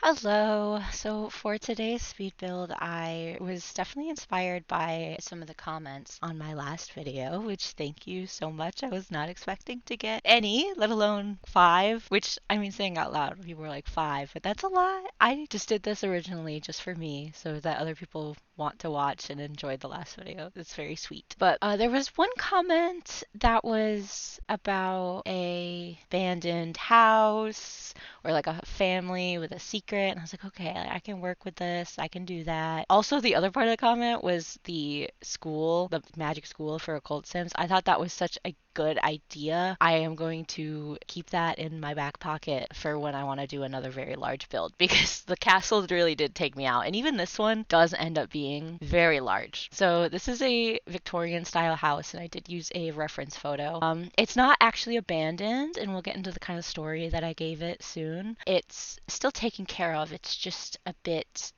Hello. So for today's speed build, I was definitely inspired by some of the comments on my last video, which thank you so much. I was not expecting to get any, let alone five, which I mean, saying out loud, people were like five, but that's a lot. I just did this originally just for me so that other people want to watch and enjoy the last video. It's very sweet. But there was one comment that was about a abandoned house or like a family with a secret. And I was like, okay, I can work with this. I can do that. Also, the other part of the comment was the school, the magic school for occult sims. I thought that was such a good idea. I am going to keep that in my back pocket for when I want to do another very large build because the castle really did take me out. And even this one does end up being very large. So this is a Victorian style house and I did use a reference photo. It's not actually abandoned and we'll get into the kind of story that I gave it soon. It's still taken care of. It's just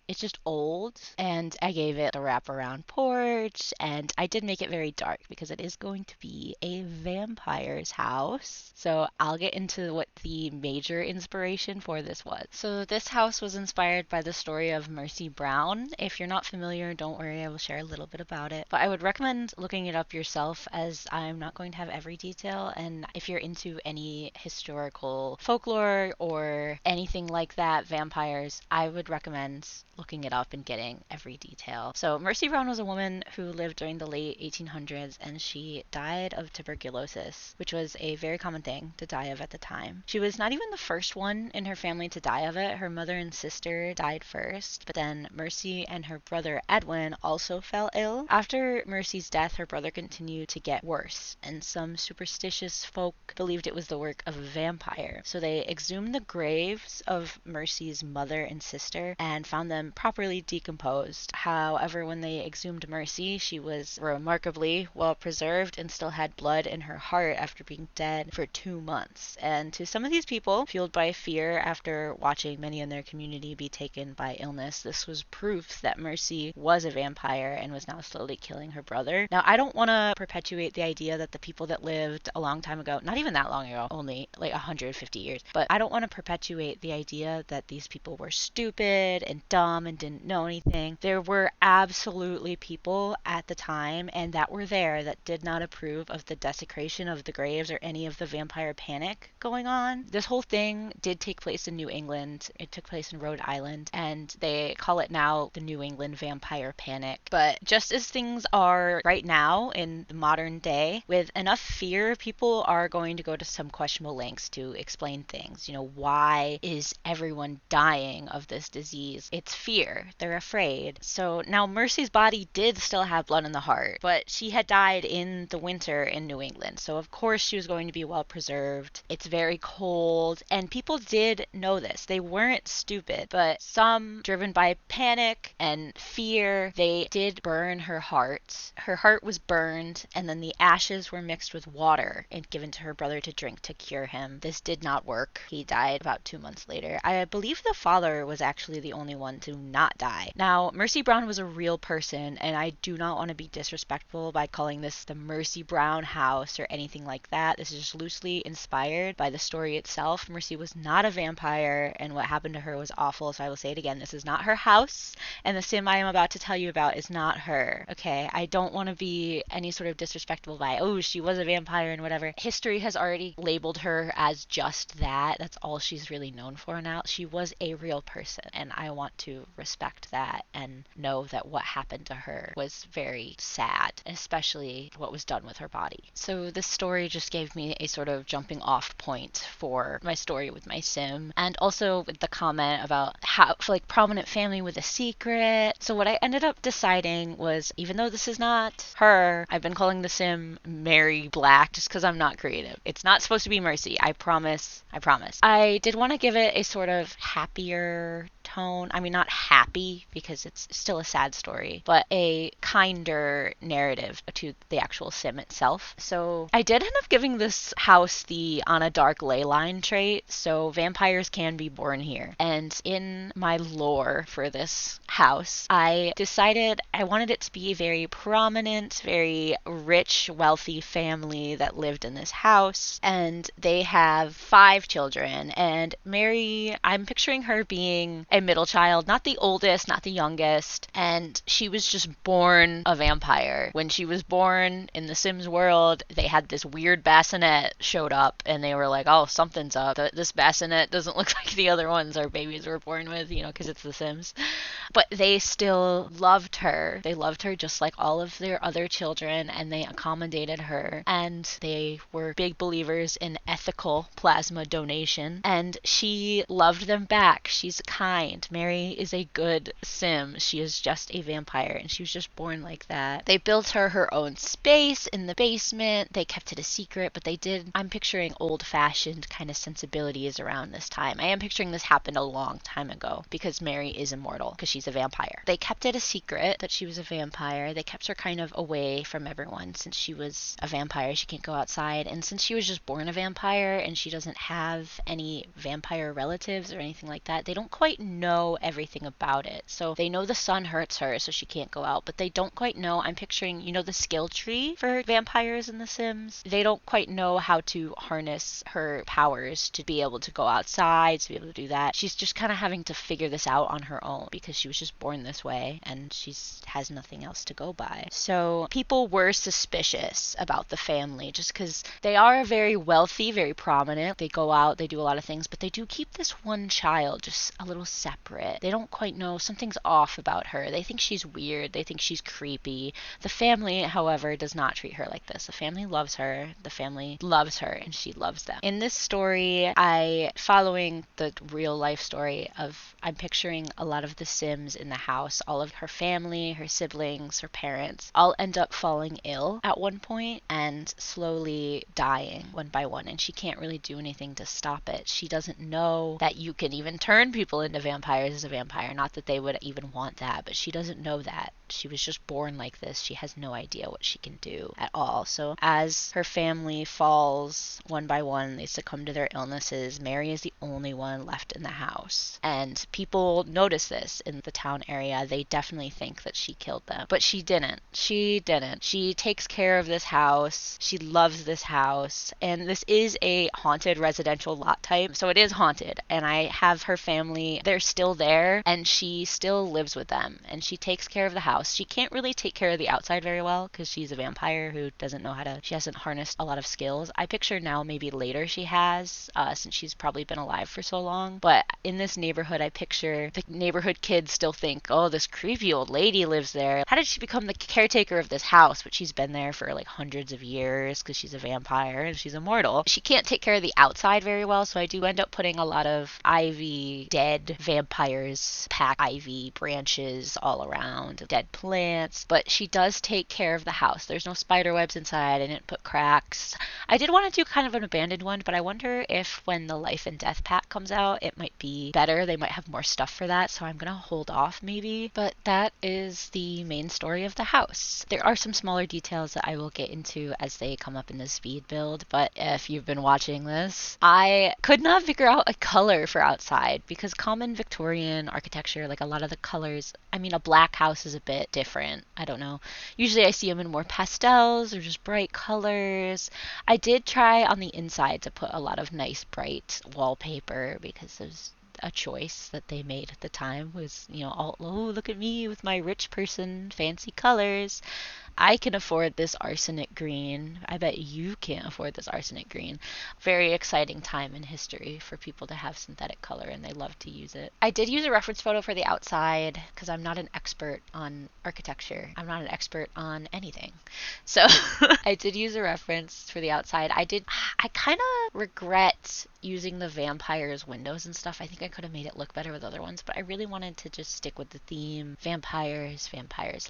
it's just old and I gave it a wraparound porch and I did make it very dark because it is going to be a vampire's house. So I'll get into what the major inspiration for this was. So this house was inspired by the story of Mercy Brown. If you're not familiar, don't worry, I will share a little bit about it. But I would recommend looking it up yourself as I'm not going to have every detail. And if you're into any historical folklore or anything like that, vampires, I would recommend looking it up and getting every detail. So Mercy Brown was a woman who lived during the late 1800s and she died of tuberculosis, which was a very common thing to die of at the time. She was not even the first one in her family to die of it. Her mother and sister died first, but then Mercy and her brother Edwin also fell ill. After Mercy's death, her brother continued to get worse, and some superstitious folk believed it was the work of a vampire. So they exhumed the graves of Mercy's mother and sister and found them properly decomposed. However, when they exhumed Mercy, she was remarkably well preserved and still had blood in her heart after being dead for 2 months. And to some of these people, fueled by fear after watching many in their community be taken by illness, this was proof that Mercy was a vampire and was now slowly killing her brother. Now, I don't want to perpetuate the idea that the people that lived a long time ago, not even that long ago, only like 150 years, but I don't want to perpetuate the idea that these people were stupid and dumb and didn't know anything. There were absolutely people at the time and that were there that did not approve of the desecration of the graves or any of the vampire panic going on. This whole thing did take place in New England. It took place in Rhode Island and they call it now the New England vampire panic. But just as things are right now in the modern day, with enough fear, people are going to go to some questionable lengths to explain things. You know, why is everyone dying of this disease? It's fear. They're afraid. So now Mercy's body did still have blood in the heart, but she had died in the winter in New England. So of course she was going to be well preserved. It's very cold, and people did know this. They weren't stupid, but some, driven by panic and fear, they did burn her heart. Her heart was burned, and then the ashes were mixed with water and given to her brother to drink to cure him. This did not work. He died about 2 months later. I believe the father was actually the only one to not die. Now, Mercy Brown was a real person, and I do not want to be disrespectful by calling this the Mercy Brown house or anything like that. This is just loosely inspired by the story itself. Mercy was not a vampire, and what happened to her was awful, so I will say it again. This is not her house, and the sim I am about to tell you about is not her. Okay, I don't want to be any sort of disrespectful by, oh, she was a vampire and whatever. History has already labeled her as just that. That's all she's really known for now. She was a real person, and I want to respect that and know that what happened to her was very sad, especially what was done with her body. So this story just gave me a sort of jumping off point for my story with my sim, and also with the comment about how, for like, prominent family with a secret. So what I ended up deciding was, even though this is not her, I've been calling the sim Mary Black just because I'm not creative. It's not supposed to be Mercy. I promise. I did want to give it a sort of happier tone. I mean, not happy because it's still a sad story, but a kinder narrative to the actual sim itself. So I did end up giving this house the on a dark ley line trait, so vampires can be born here. And in my lore for this house, I decided I wanted it to be a very prominent, very rich, wealthy family that lived in this house, and they have 5 children. And Mary, I'm picturing her being a middle child, not the oldest, not the youngest, and she was just born a vampire. When she was born in the Sims world, they had this weird bassinet showed up, and they were like, oh, something's up. This bassinet doesn't look like the other ones our babies were born with, because it's the Sims. But they still loved her. They loved her just like all of their other children, and they accommodated her, and they were big believers in ethical plasma donation, and she loved them back. She's kind. Mary is a good Sim. She is just a vampire, and she was just born like that. They built her own space in the basement. They kept it a secret, but I'm picturing old-fashioned kind of sensibilities around this time. I am picturing this happened a long time ago because Mary is immortal because she's a vampire. They kept it a secret that she was a vampire. They kept her kind of away from everyone since she was a vampire. She can't go outside, and since she was just born a vampire and she doesn't have any vampire relatives or anything like that, they don't quite know everything about it. So they know the sun hurts her, so she can't go out, but they don't quite know. I'm picturing, the skill tree for vampires in The Sims. They don't quite know how to harness her powers to be able to go outside, to be able to do that. She's just kind of having to figure this out on her own because she was just born this way and she has nothing else to go by. So people were suspicious about the family just because they are very wealthy, very prominent. They go out, they do a lot of things, but they do keep this one child just a little separate. They don't quite know. Something's off about her. They think she's weird. They think she's creepy. The family, however, does not treat her like this. The family loves her. The family loves her, and she loves them. In this story, following the real life story I'm picturing a lot of the Sims in the house. All of her family, her siblings, her parents, all end up falling ill at one point and slowly dying one by one, and she can't really do anything to stop it. She doesn't know that you can even turn people into vampires as a vampire. Not that they would even want that, but she doesn't know that. She was just born like this. She has no idea what she can do at all. So as her family falls one by one, they succumb to their illnesses, Mary is the only one left in the house. And people notice this in the town area. They definitely think that she killed them. But she didn't. She didn't. She takes care of this house. She loves this house. And this is a haunted residential lot type. So it is haunted. And I have her family, they're still there, and she still lives with them. And she takes care of the house. She can't really take care of the outside very well because she's a vampire who doesn't know she hasn't harnessed a lot of skills. I picture now maybe later she has, since she's probably been alive for so long. But in this neighborhood, I picture the neighborhood kids still think, oh, this creepy old lady lives there. How did she become the caretaker of this house? But she's been there for like hundreds of years because she's a vampire and she's immortal. She can't take care of the outside very well, so I do end up putting a lot of ivy, dead vampires, pack ivy branches all around, dead plants, but she does take care of the house. There's no spider webs inside. I didn't put cracks. I did want to do kind of an abandoned one, but I wonder if when the life and death pack comes out, it might be better. They might have more stuff for that, so I'm gonna hold off maybe. But that is the main story of the house. There are some smaller details that I will get into as they come up in the speed build, but if you've been watching this, I could not figure out a color for outside because common Victorian architecture, like a lot of the colors, I mean, a black house is a bit different. I don't know. Usually I see them in more pastels or just bright colors. I did try on the inside to put a lot of nice bright wallpaper because it was a choice that they made at the time was, oh, look at me with my rich person fancy colors. I can afford this arsenic green. I bet you can't afford this arsenic green. Very exciting time in history for people to have synthetic color, and they love to use it. I did use a reference photo for the outside because I'm not an expert on architecture. I'm not an expert on anything. So I did use a reference for the outside. I kind of regret using the vampires windows and stuff. I think I could have made it look better with other ones, but I really wanted to just stick with the theme. Vampires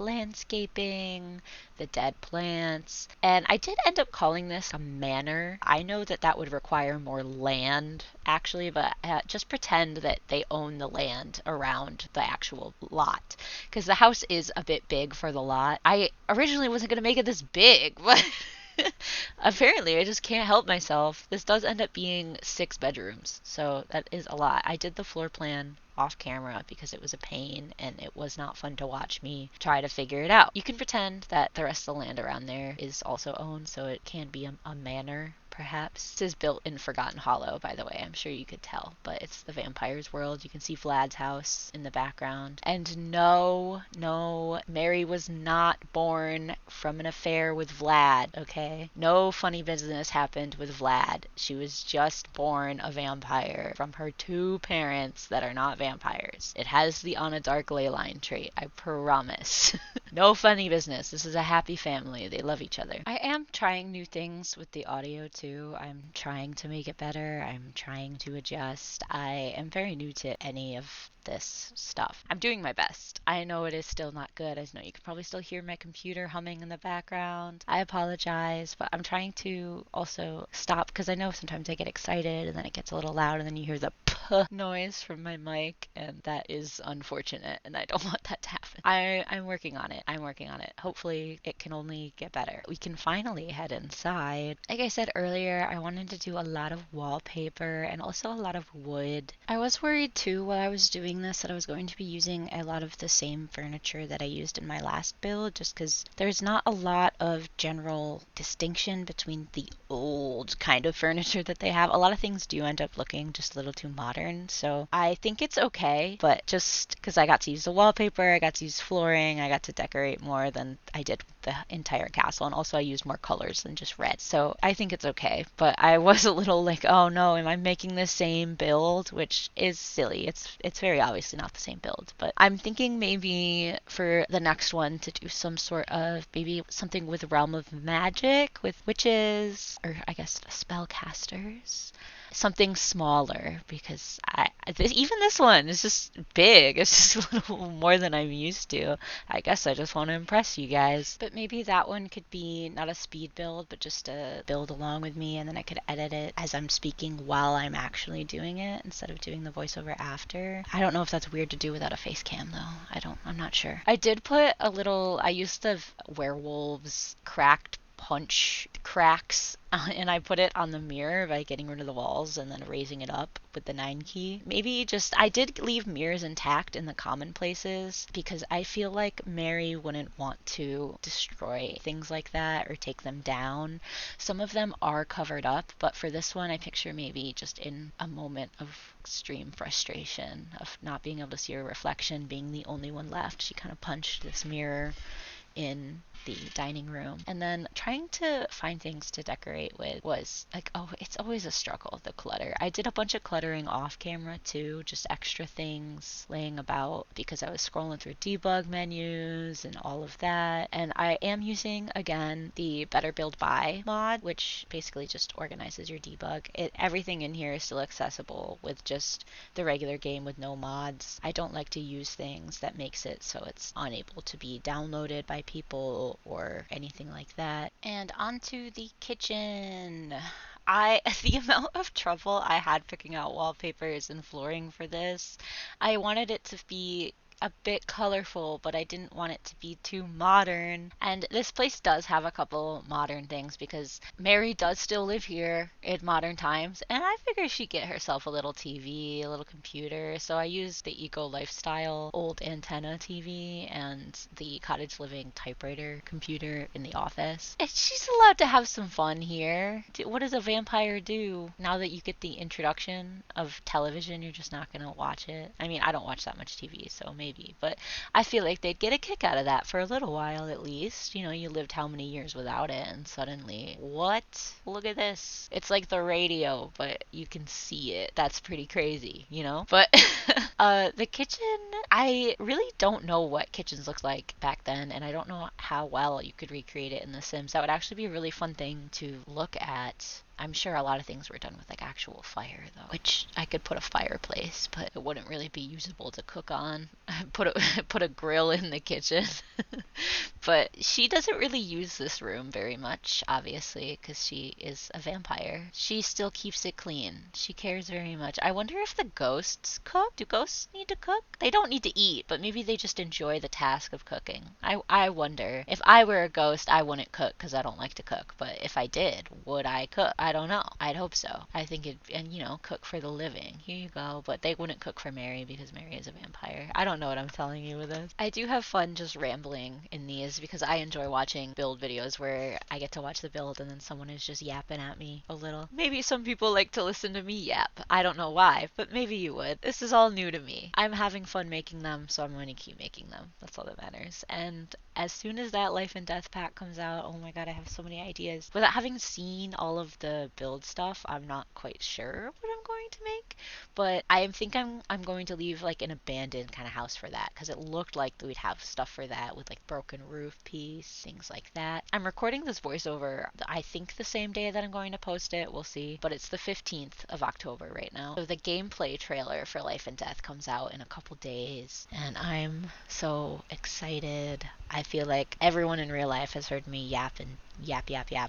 landscaping, the dead plants. And I did end up calling this a manor. I know that that would require more land, actually, but just pretend that they own the land around the actual lot. Because the house is a bit big for the lot. I originally wasn't going to make it this big, but apparently I just can't help myself. This does end up being 6 bedrooms, so that is a lot. I did the floor plan off camera because it was a pain and it was not fun to watch me try to figure it out. You can pretend that the rest of the land around there is also owned, so it can be a manor, perhaps. This is built in Forgotten Hollow, by the way. I'm sure you could tell, but it's the vampire's world. You can see Vlad's house in the background. And no, Mary was not born from an affair with Vlad, okay? No funny business happened with Vlad. She was just born a vampire from her 2 parents that are not vampires. It has the on a dark ley line trait, I promise. No funny business. This is a happy family. They love each other. I am trying new things with the audio too. I'm trying to make it better. I'm trying to adjust. I am very new to any of this stuff. I'm doing my best. I know it is still not good. I know you can probably still hear my computer humming in the background. I apologize, but I'm trying to also stop because I know sometimes I get excited and then it gets a little loud and then you hear the noise from my mic, and that is unfortunate and I don't want that to happen. I'm working on it. Hopefully it can only get better. We can finally head inside. Like I said earlier, I wanted to do a lot of wallpaper and also a lot of wood. I was worried too while I was doing this that I was going to be using a lot of the same furniture that I used in my last build, just because there's not a lot of general distinction between the old kind of furniture that they have. A lot of things do end up looking just a little too modern, so I think it's okay, but just because I got to use the wallpaper, I got to use flooring, I got to decorate more than I did with the entire castle, and also I used more colors than just red, so I think it's okay. But I was a little like, oh no, am I making the same build? Which is silly. It's very obviously not the same build, but I'm thinking maybe for the next one to do some sort of maybe something with Realm of Magic, with witches, or I guess spellcasters. Something smaller, because even this one is just big. It's just a little more than I'm used to. I guess I just want to impress you guys. But maybe that one could be not a speed build, but just a build along with me, and then I could edit it as I'm speaking while I'm actually doing it instead of doing the voiceover after. I don't know if that's weird to do without a face cam though. I'm not sure. I did put I used the werewolves cracked punch cracks and I put it on the mirror by getting rid of the walls and then raising it up with the 9 key. Maybe I did leave mirrors intact in the common places because I feel like Mary wouldn't want to destroy things like that or take them down. Some of them are covered up, but for this one I picture maybe just in a moment of extreme frustration of not being able to see her reflection, being the only one left. She kind of punched this mirror in the dining room, and then trying to find things to decorate with was like, oh, it's always a struggle, the clutter. I did a bunch of cluttering off camera too, just extra things laying about because I was scrolling through debug menus and all of that. And I am using again the Better Build By mod, which basically just organizes your debug. Everything in here is still accessible with just the regular game with no mods. I don't like to use things that makes it so it's unable to be downloaded by people or anything like that. And onto the kitchen. The amount of trouble I had picking out wallpapers and flooring for this, I wanted it to be a bit colorful, but I didn't want it to be too modern. And this place does have a couple modern things because Mary does still live here in modern times, and I figured she'd get herself a little TV, a little computer. So I used the Eco Lifestyle old antenna TV and the cottage living typewriter computer in the office. And she's allowed to have some fun here. What does a vampire do? Now that you get the introduction of television, you're just not gonna watch it. I mean, I don't watch that much TV, so maybe, but I feel like they'd get a kick out of that for a little while at least. You know, you lived how many years without it, and suddenly, what? Look at this. It's like the radio, but you can see it. That's pretty crazy, you know? But the kitchen, I really don't know what kitchens looked like back then, and I don't know how well you could recreate it in The Sims. That would actually be a really fun thing to look at I'm sure a lot of things were done with like actual fire though, which I could put a fireplace, but it wouldn't really be usable to cook on. Put a grill in the kitchen. But she doesn't really use this room very much, obviously, because she is a vampire. She still keeps it clean. She cares very much. I wonder if the ghosts cook? Do ghosts need to cook? They don't need to eat, but maybe they just enjoy the task of cooking. I wonder. If I were a ghost, I wouldn't cook because I don't like to cook. But if I did, would I cook? I don't know. I'd hope so. I think and cook for the living. Here you go. But they wouldn't cook for Mary because Mary is a vampire. I don't know what I'm telling you with this. I do have fun just rambling in these because I enjoy watching build videos where I get to watch the build and then someone is just yapping at me a little. Maybe some people like to listen to me yap. I don't know why, but maybe you would. This is all new to me. I'm having fun making them, so I'm going to keep making them. That's all that matters. And as soon as that Life and Death pack comes out, oh my god, I have so many ideas. Without having seen all of the build stuff, I'm not quite sure what I'm going to make, but I think I'm going to leave like an abandoned kind of house for that because it looked like we'd have stuff for that with like broken roof piece, things like that. I'm recording this voiceover, I think the same day that I'm going to post it. We'll see, but it's the 15th of October right now. So the gameplay trailer for Life and Death comes out in a couple days, and I'm so excited. I feel like everyone in real life has heard me yap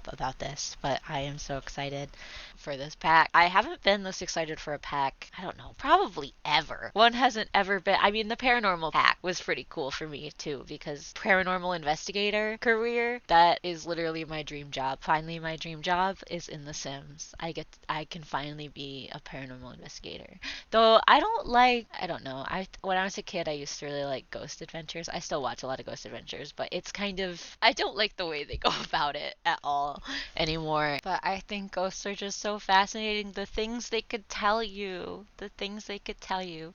about this, but I am so excited for this pack. I haven't been this excited for a pack, I don't know, probably ever. One hasn't ever been. I mean, the paranormal pack was pretty cool for me too, because paranormal investigator career, that is literally my dream job. Finally, my dream job is in The Sims. I can finally be a paranormal investigator. Though I don't know. When I was a kid, I used to really like Ghost Adventures. I still watch a lot of Ghost Adventures, but it's kind of, I don't like the way they go about it at all anymore. But I think ghosts are just so fascinating. The things they could tell you.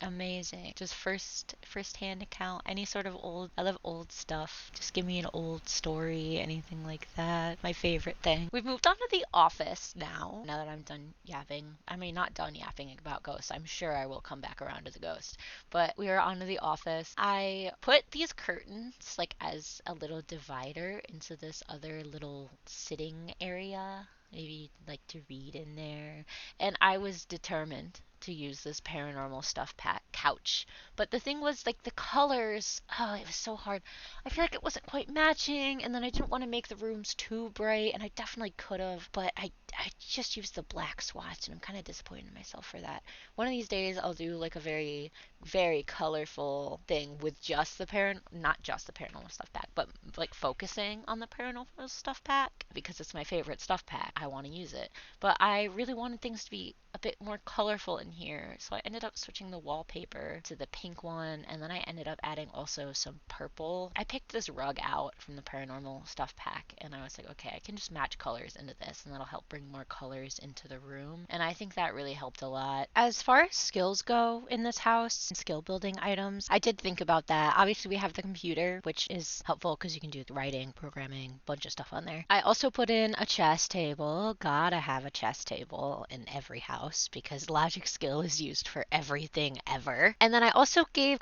Amazing. Just first-hand account. Any sort of old, I love old stuff. Just give me an old story, anything like that. My favorite thing. We've moved on to The Office now that I'm done yapping. I mean, not done yapping about ghosts. I'm sure I will come back around to the ghost. But we are on to The Office. I put these curtains like as a little divider into this other little sitting area. Maybe like to read in there. And I was determined to use this paranormal stuff pack couch. But the thing was, like, the colors, oh, it was so hard. I feel like it wasn't quite matching, and then I didn't want to make the rooms too bright, and I definitely could have, but I just used the black swatch, and I'm kind of disappointed in myself for that. One of these days, I'll do, like, a very, very colorful thing with just the not just the paranormal stuff pack, but, like, focusing on the paranormal stuff pack, because it's my favorite stuff pack. I want to use it. But I really wanted things to be a bit more colorful in here, so I ended up switching the wallpaper to the pink one, and then I ended up adding also some purple. I picked this rug out from the paranormal stuff pack, and I was like, okay, I can just match colors into this, and that'll help bring more colors into the room, and I think that really helped a lot. As far as skills go in this house, and skill building items, I did think about that. Obviously, we have the computer, which is helpful because you can do writing, programming, bunch of stuff on there. I also put in a chess table. Gotta have a chess table in every house because logic skill is used for everything ever. And then I also gave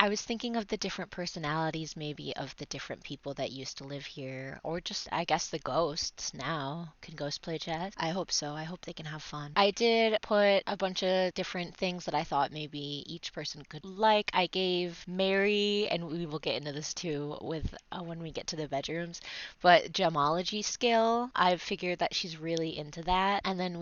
I was thinking of the different personalities maybe of the different people that used to live here, or just, I guess, the ghosts now. Can ghosts play chess? I hope so. I hope they can have fun. I did put a bunch of different things that I thought maybe each person could like. I gave Mary, and we will get into this too with when we get to the bedrooms, but gemology skill. I figured that she's really into that. And then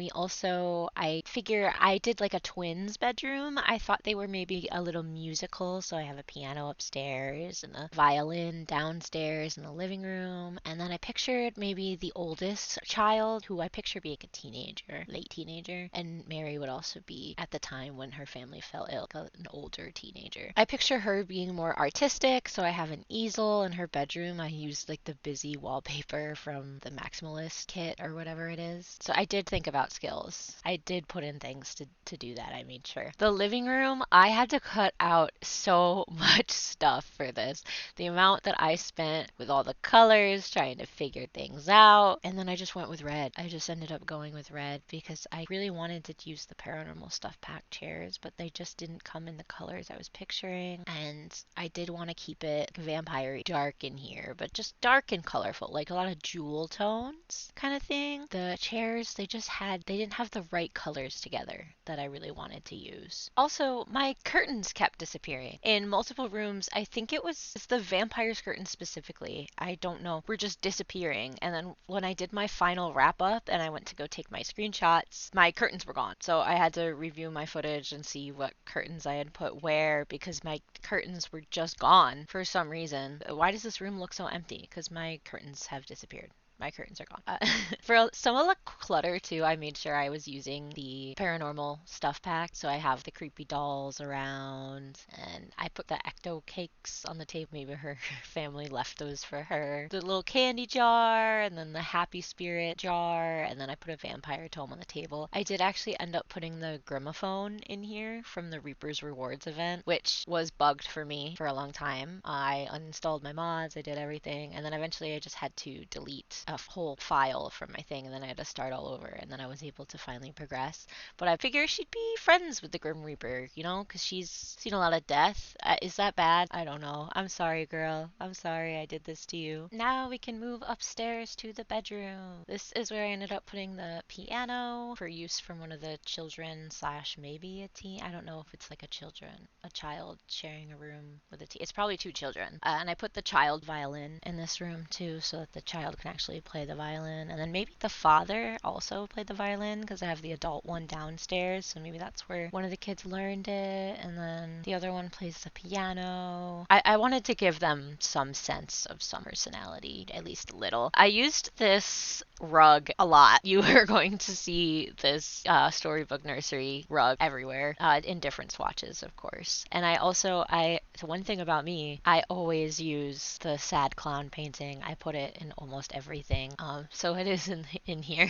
I did like a twins bedroom. I thought they were maybe a little musical, so I have a piano upstairs and a violin downstairs in the living room. And then I pictured maybe the oldest child, who I picture being a teenager, late teenager, and Mary would also be at the time when her family fell ill, like an older teenager. I picture her being more artistic, so I have an easel in her bedroom. I used like the busy wallpaper from the Maximalist kit or whatever it is. So I did think about skills. I did put in things to do that, I made sure. The living room, I had to cut out so so much stuff for this. The amount that I spent with all the colors trying to figure things out. And then I just went with red. I just ended up going with red because I really wanted to use the paranormal stuff pack chairs, but they just didn't come in the colors I was picturing. And I did want to keep it vampire dark in here, but just dark and colorful, like a lot of jewel tones kind of thing. The chairs, they didn't have the right colors together that I really wanted to use. Also, my curtains kept disappearing in multiple rooms. I think it's the vampire's curtains specifically. I don't know. Were just disappearing. And then when I did my final wrap up and I went to go take my screenshots, my curtains were gone. So I had to review my footage and see what curtains I had put where because my curtains were just gone for some reason. Why does this room look so empty? Because my curtains have disappeared. My curtains are gone. For some of the clutter too, I made sure I was using the paranormal stuff pack. So I have the creepy dolls around, and I put the ecto cakes on the table. Maybe her family left those for her. The little candy jar, and then the happy spirit jar, and then I put a vampire tome on the table. I did actually end up putting the gramophone in here from the Reaper's Rewards event, which was bugged for me for a long time. I uninstalled my mods, I did everything, and then eventually I just had to delete a whole file from my thing, and then I had to start all over, and then I was able to finally progress. But I figure she'd be friends with the Grim Reaper, you know, because she's seen a lot of death. Is that bad? I don't know. I'm sorry, girl. I'm sorry I did this to you. Now we can move upstairs to the bedroom. This is where I ended up putting the piano for use from one of the children slash maybe a teen. I don't know if it's like a child sharing a room with a teen. It's probably two children. And I put the child violin in this room too so that the child can actually play the violin. And then maybe the father also played the violin because I have the adult one downstairs. So maybe that's where one of the kids learned it. And then the other one plays the piano. I wanted to give them some sense of some personality, at least a little. I used this rug a lot. You are going to see this Storybook Nursery rug everywhere in different swatches, of course. And the one thing about me, I always use the sad clown painting. I put it in almost everything. So it is in here.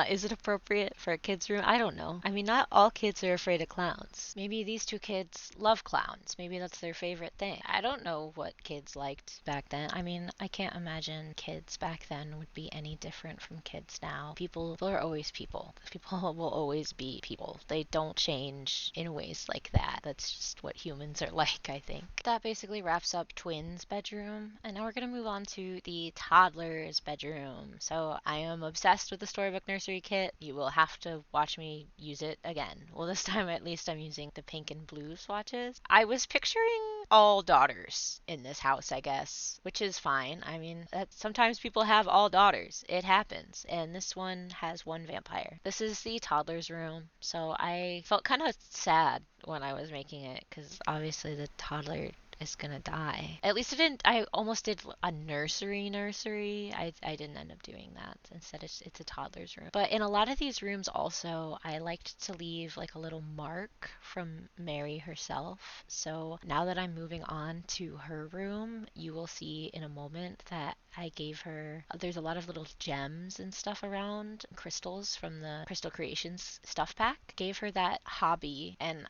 Is it appropriate for a kid's room? I don't know. I mean, not all kids are afraid of clowns. Maybe these two kids love clowns. Maybe that's their favorite thing. I don't know what kids liked back then. I mean, I can't imagine kids back then would be any different from kids now. People are always people. People will always be people. They don't change in ways like that. That's just what humans are like, I think. That basically wraps up twins' bedroom. And now we're going to move on to the toddler's bedroom. So I am obsessed with the Storybook Nursery kit. You will have to watch me use it again. Well, this time at least I'm using the pink and blue swatches. I was picturing all daughters in this house, I guess, which is fine. I mean, sometimes people have all daughters. It happens. And this one has one vampire. This is the toddler's room. So I felt kind of sad when I was making it because obviously the toddler is gonna die. At least I almost did a nursery. I didn't end up doing that. Instead it's a toddler's room. But in a lot of these rooms also, I liked to leave like a little mark from Mary herself. So now that I'm moving on to her room, you will see in a moment that I gave her, there's a lot of little gems and stuff around, crystals from the Crystal Creations stuff pack. Gave her that hobby, and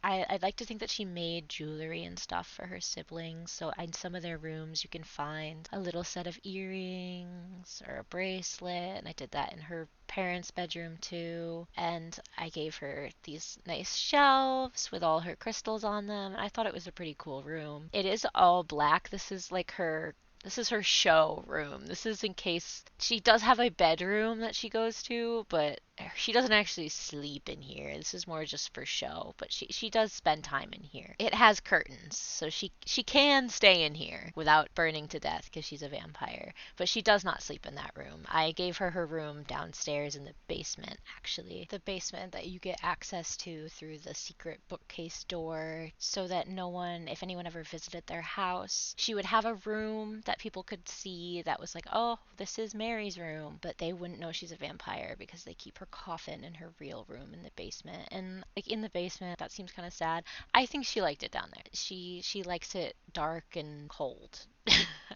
I'd like to think that she made jewelry and stuff for her siblings. So in some of their rooms, you can find a little set of earrings or a bracelet, and I did that in her parents' bedroom too. And I gave her these nice shelves with all her crystals on them. I thought it was a pretty cool room. It is all black. This is her show room. This is in case she does have a bedroom that she goes to, but she doesn't actually sleep in here. This is more just for show, but she does spend time in here. It has curtains, so she can stay in here without burning to death because she's a vampire, but she does not sleep in that room. I gave her room downstairs in the basement, actually. The basement that you get access to through the secret bookcase door so that if anyone ever visited their house, she would have a room that people could see that was like, oh, this is Mary's room, but they wouldn't know she's a vampire because they keep her coffin in her real room in the basement. And like in the basement, that seems kind of sad. I think she liked it down there. She likes it dark and cold.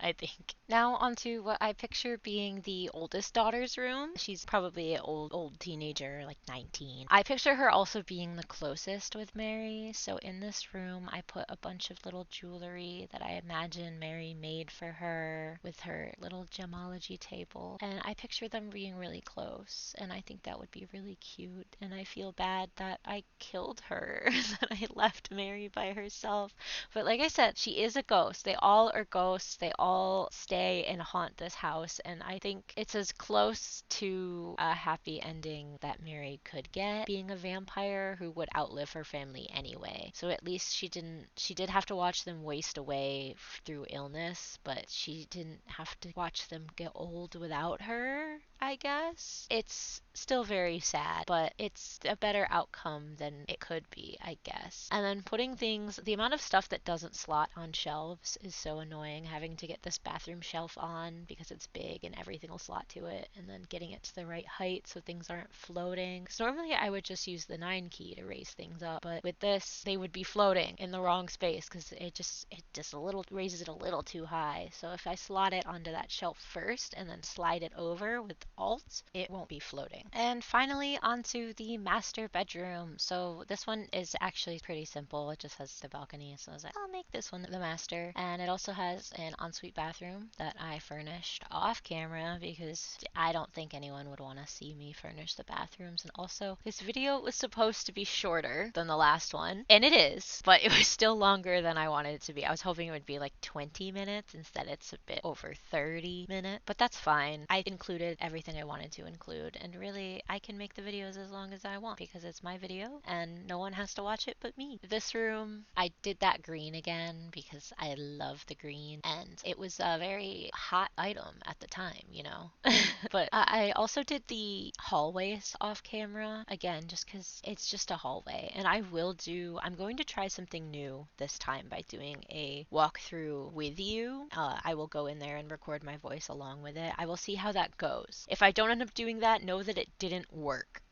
I think. Now onto what I picture being the oldest daughter's room. She's probably an old teenager, like 19. I picture her also being the closest with Mary. So in this room, I put a bunch of little jewelry that I imagine Mary made for her with her little gemology table. And I picture them being really close. And I think that would be really cute. And I feel bad that I killed her, that I left Mary by herself. But like I said, she is a ghost. They all are ghosts. They all stay and haunt this house. And I think it's as close to a happy ending that Mary could get, being a vampire who would outlive her family anyway. So at least she did have to watch them waste away through illness, but she didn't have to watch them get old without her, I guess. It's still very sad, but it's a better outcome than it could be, I guess. And then putting things, the amount of stuff that doesn't slot on shelves is so annoying. Having to get this bathroom shelf on because it's big and everything will slot to it, and then getting it to the right height so things aren't floating. Because normally I would just use the 9 key to raise things up, but with this, they would be floating in the wrong space because it just a little raises it a little too high. So if I slot it onto that shelf first and then slide it over with Alt, it won't be floating. And finally, onto the master bedroom. So this one is actually pretty simple. It just has the balcony, so I was like, I'll make this one the master. And it also has an ensuite bathroom that I furnished off camera because I don't think anyone would want to see me furnish the bathrooms. And also, this video was supposed to be shorter than the last one, and it is, but it was still longer than I wanted it to be. I was hoping it would be like 20 minutes. Instead, it's a bit over 30 minutes, but that's fine. I included everything I wanted to include, and really, I can make the videos as long as I want because it's my video and no one has to watch it but me. This room, I did that green again because I love the green, and it was a very hot item at the time, you know. But I also did the hallways off camera again just because it's just a hallway, and I'm going to try something new this time by doing a walkthrough with you. I will go in there and record my voice along with it. I will see how that goes. If I don't end up doing that, know that it didn't work.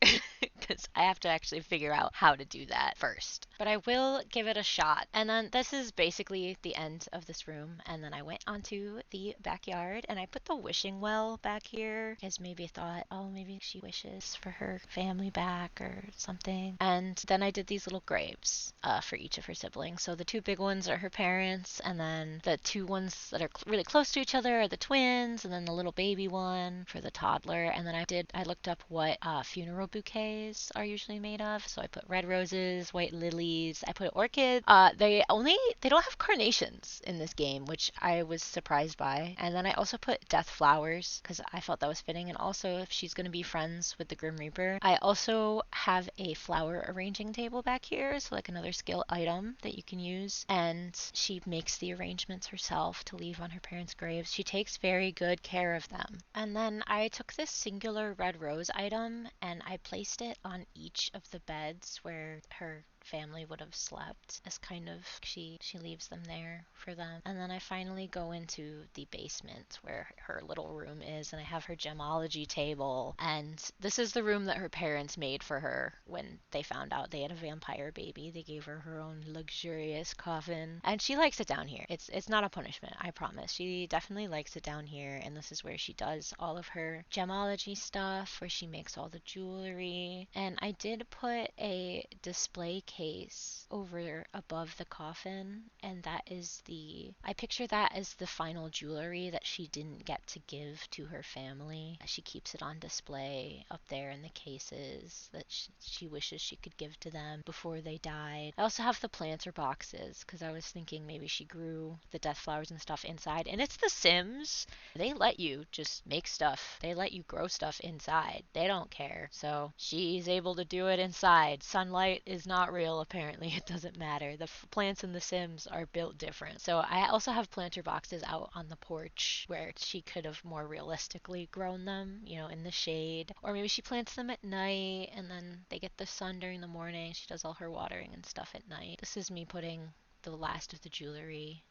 Because I have to actually figure out how to do that first. But I will give it a shot. And then this is basically the end of this room. And then I went onto the backyard and I put the wishing well back here. Because maybe I thought, oh, maybe she wishes for her family back or something. And then I did these little graves for each of her siblings. So the 2 big ones are her parents. And then the 2 ones that are really close to each other are the twins. And then the little baby one for the toddler. And then I looked up what funeral bouquets are usually made of. So I put red roses, white lilies. I put orchids. They don't have carnations in this game, which I was surprised by. And then I also put death flowers because I felt that was fitting. And also, if she's going to be friends with the Grim Reaper, I also have a flower arranging table back here. So like another skill item that you can use. And she makes the arrangements herself to leave on her parents' graves. She takes very good care of them. And then I took this singular red rose item and I placed it on each of the beds where her family would have slept, as kind of she leaves them there for them. And then I finally go into the basement where her little room is, and I have her gemology table, and this is the room that her parents made for her when they found out they had a vampire baby. They gave her own luxurious coffin, and she likes it down here. It's not a punishment, I promise. She definitely likes it down here, and this is where she does all of her gemology stuff, where she makes all the jewelry. And I did put a display case over above the coffin, and I picture that as the final jewelry that she didn't get to give to her family. She keeps it on display up there in the cases that she wishes she could give to them before they died. I also have the planter boxes because I was thinking maybe she grew the death flowers and stuff inside, and it's The Sims. They let you just make stuff. They let you grow stuff inside. They don't care. So she's able to do it inside. Sunlight is not real, apparently. It doesn't matter. The plants in The Sims are built different. So I also have planter boxes out on the porch where she could have more realistically grown them, in the shade. Or maybe she plants them at night and then they get the sun during the morning. She does all her watering and stuff at night. This is me putting the last of the jewelry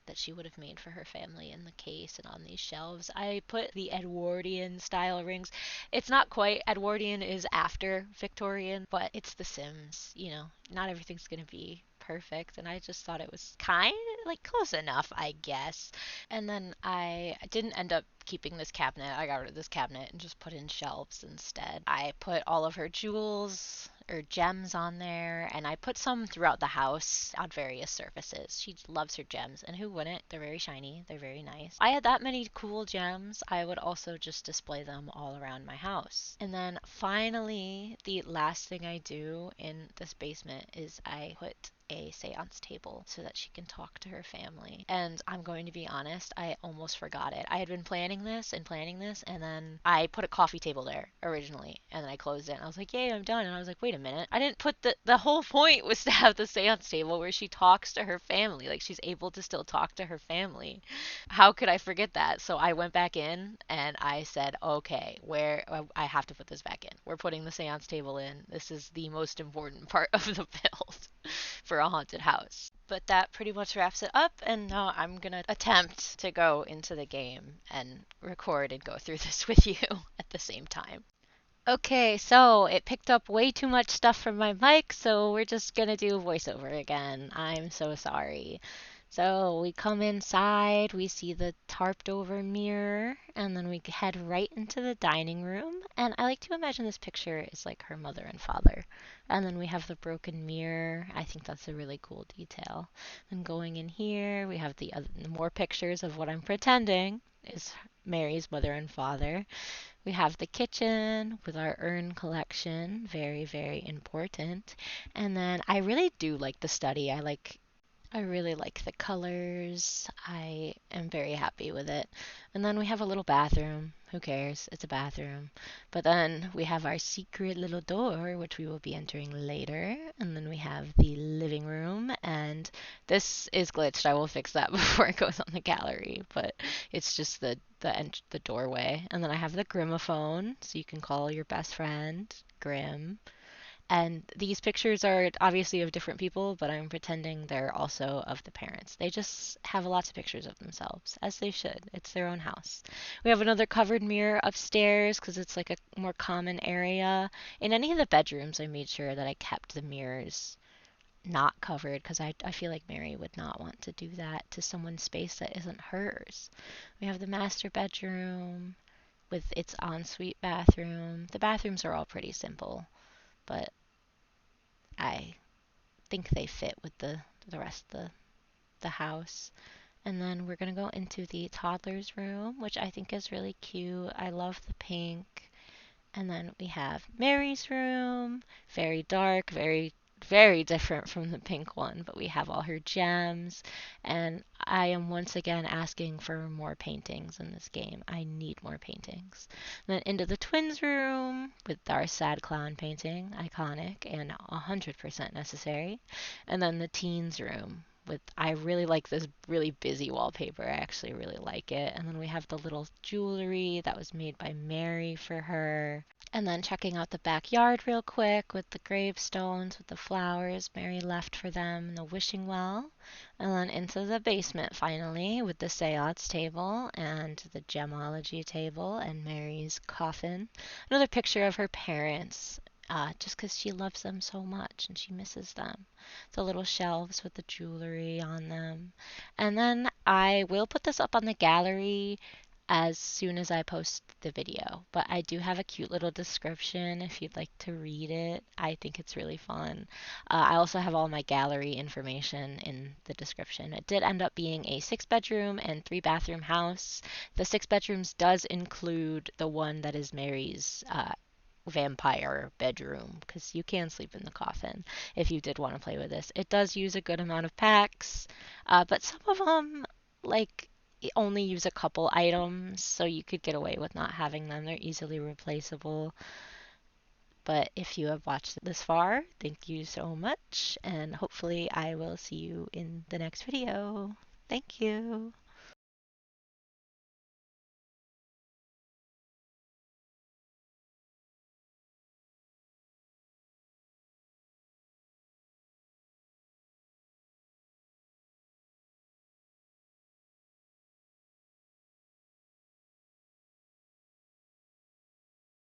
that she would have made for her family in the case and on these shelves. I put the Edwardian style rings. It's not quite. Edwardian is after Victorian, but it's The Sims. Not everything's going to be perfect, and I just thought it was kind of like close enough, I guess. And then I didn't end up keeping this cabinet. I got rid of this cabinet and just put in shelves instead. I put all of her jewels or gems on there, and I put some throughout the house on various surfaces. She loves her gems, and who wouldn't? They're very shiny, they're very nice. I had that many cool gems. I would also just display them all around my house. And then finally, the last thing I do in this basement is I put a seance table so that she can talk to her family. And I'm going to be honest, I almost forgot it. I had been planning this, and then I put a coffee table there originally, and then I closed it, and I was like, yay, I'm done. And I was like, wait a minute. I didn't put the whole point was to have the seance table where she talks to her family. Like, she's able to still talk to her family. How could I forget that? So I went back in and I said, okay, where I have to put this back in. We're putting the seance table in. This is the most important part of the build for a haunted house. But that pretty much wraps it up, and now I'm gonna attempt to go into the game and record and go through this with you at the same time. Okay, so it picked up way too much stuff from my mic, so we're just gonna do a voiceover again. I'm so sorry. So we come inside, we see the tarped over mirror, and then we head right into the dining room. And I like to imagine this picture is like her mother and father. And then we have the broken mirror. I think that's a really cool detail. And going in here, we have the more pictures of what I'm pretending is Mary's mother and father. We have the kitchen with our urn collection, very, very important. And then I really do like the study. I really like the colors. I am very happy with it. And then we have a little bathroom. Who cares? It's a bathroom. But then we have our secret little door, which we will be entering later. And then we have the living room. And this is glitched. I will fix that before it goes on the gallery. But it's just the doorway. And then I have the grimophone, so you can call your best friend Grim. And these pictures are obviously of different people, but I'm pretending they're also of the parents. They just have lots of pictures of themselves, as they should. It's their own house. We have another covered mirror upstairs because it's like a more common area. In any of the bedrooms, I made sure that I kept the mirrors not covered because I feel like Mary would not want to do that to someone's space that isn't hers. We have the master bedroom with its ensuite bathroom. The bathrooms are all pretty simple, but I think they fit with the rest of the house. And then we're going to go into the toddler's room, which I think is really cute. I love the pink. And then we have Mary's room, very dark, very, very different from the pink one, but we have all her gems. And I am once again asking for more paintings in this game. I need more paintings. And then into the twins' room with our sad clown painting, iconic and 100% necessary. And then the teens' room with I really like this really busy wallpaper. I actually really like it. And then we have the little jewelry that was made by Mary for her. And then checking out the backyard real quick with the gravestones, with the flowers Mary left for them, and the wishing well. And then into the basement finally with the seance table and the gemology table and Mary's coffin. Another picture of her parents, just because she loves them so much and she misses them. The little shelves with the jewelry on them. And then I will put this up on the gallery as soon as I post the video. But I do have a cute little description if you'd like to read it. I think it's really fun. I also have all my gallery information in the description. It did end up being a 6-bedroom and 3-bathroom house. The 6 bedrooms does include the one that is Mary's vampire bedroom because you can sleep in the coffin if you did want to play with this. It does use a good amount of packs, but some of them like only use a couple items, so you could get away with not having them. They're easily replaceable. But if you have watched this far, thank you so much, and hopefully I will see you in the next video. Thank you.